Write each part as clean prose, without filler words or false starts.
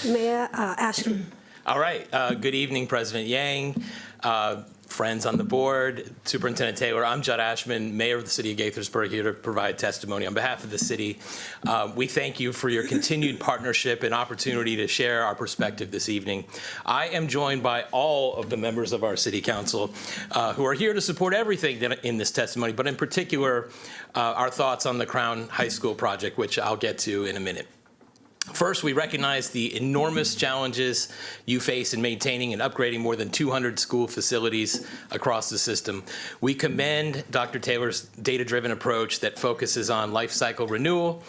Mayor Ashman. All right. Good evening, President Yang, friends on the board, Superintendent Taylor. I'm Jud Ashman, Mayor of the City of Gaithersburg, here to provide testimony on behalf of the city. We thank you for your continued partnership and opportunity to share our perspective this evening. I am joined by all of the members of our City Council who are here to support everything in this testimony, but in particular, our thoughts on the Crown High School project, which I'll get to in a minute. First, we recognize the enormous challenges you face in maintaining and upgrading more than 200 school facilities across the system. We commend Dr. Taylor's data-driven approach that focuses on life cycle renewal,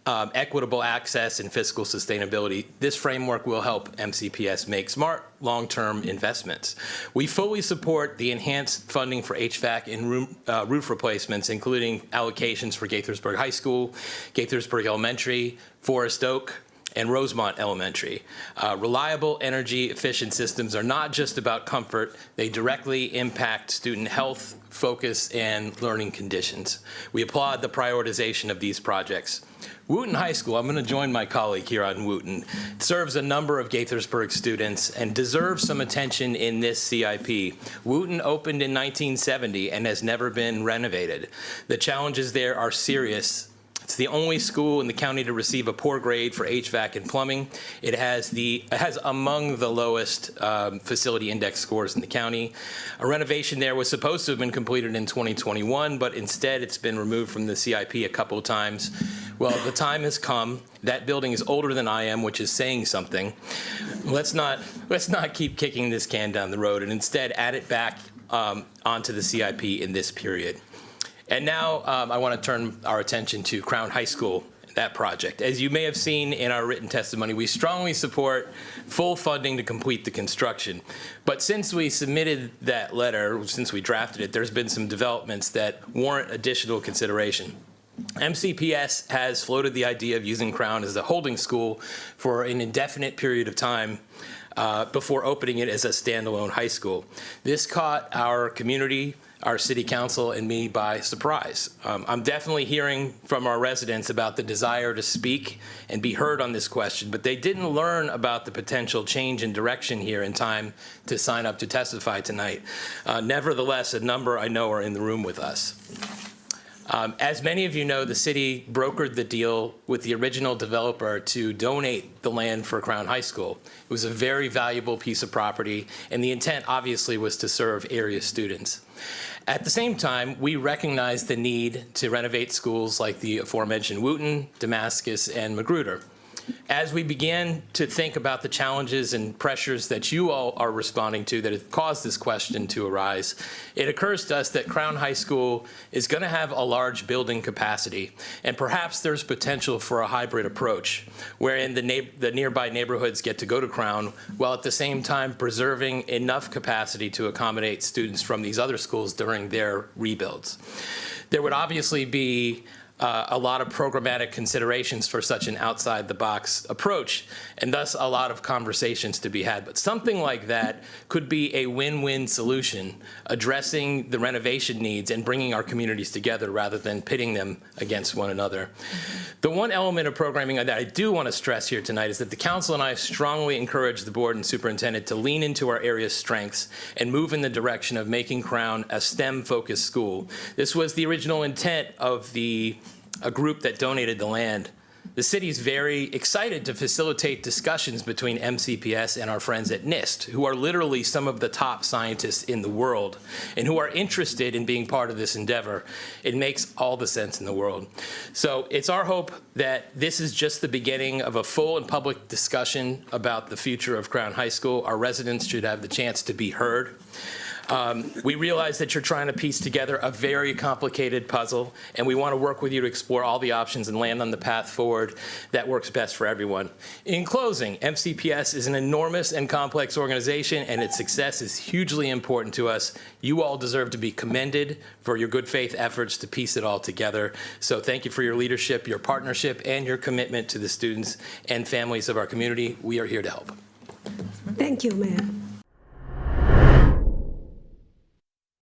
equitable access, and fiscal sustainability. This framework will help MCPS make smart, long-term investments. We fully support the enhanced funding for HVAC and roof replacements, including allocations for Gaithersburg High School, Gaithersburg Elementary, Forest Oak, and Rosemont Elementary. Reliable, energy-efficient systems are not just about comfort. They directly impact student health, focus, and learning conditions. We applaud the prioritization of these projects. Wootton High School, I'm going to join my colleague here on Wootton, serves a number of Gaithersburg students and deserves some attention in this CIP. Wootton opened in 1970 and has never been renovated. The challenges there are serious. It's the only school in the county to receive a poor grade for HVAC and plumbing. It has among the lowest facility index scores in the county. A renovation there was supposed to have been completed in 2021, but instead it's been removed from the CIP a couple of times. Well, the time has come. That building is older than I am, which is saying something. Let's not keep kicking this can down the road and instead add it back onto the CIP in this period. And now I want to turn our attention to Crown High School, that project. As you may have seen in our written testimony, we strongly support full funding to complete the construction. But since we submitted that letter, since we drafted it, there's been some developments that warrant additional consideration. MCPS has floated the idea of using Crown as a holding school for an indefinite period of time before opening it as a standalone high school. This caught our community, our city council, and me by surprise. I'm definitely hearing from our residents about the desire to speak and be heard on this question, but they didn't learn about the potential change in direction here in time to sign up to testify tonight. Nevertheless, a number I know are in the room with us. As many of you know, the city brokered the deal with the original developer to donate the land for Crown High School. It was a very valuable piece of property, and the intent obviously was to serve area students. At the same time, we recognize the need to renovate schools like the aforementioned Wootton, Damascus, and Magruder. As we began to think about the challenges and pressures that you all are responding to that have caused this question to arise, it occurs to us that Crown High School is going to have a large building capacity, and perhaps there's potential for a hybrid approach, wherein the nearby neighborhoods get to go to Crown, while at the same time preserving enough capacity to accommodate students from these other schools during their rebuilds. There would obviously be a lot of programmatic considerations for such an outside-the-box approach, and thus a lot of conversations to be had. But something like that could be a win-win solution, addressing the renovation needs and bringing our communities together rather than pitting them against one another. The one element of programming that I do want to stress here tonight is that the council and I strongly encourage the board and superintendent to lean into our area's strengths and move in the direction of making Crown a STEM-focused school. This was the original intent of a group that donated the land. The city is very excited to facilitate discussions between MCPS and our friends at NIST, who are literally some of the top scientists in the world and who are interested in being part of this endeavor. It makes all the sense in the world. So it's our hope that this is just the beginning of a full and public discussion about the future of Crown High School. Our residents should have the chance to be heard. We realize that you're trying to piece together a very complicated puzzle, and we want to work with you to explore all the options and land on the path forward that works best for everyone. In closing, MCPS is an enormous and complex organization, and its success is hugely important to us. You all deserve to be commended for your good faith efforts to piece it all together. So thank you for your leadership, your partnership, and your commitment to the students and families of our community. We are here to help. Thank you, Mayor.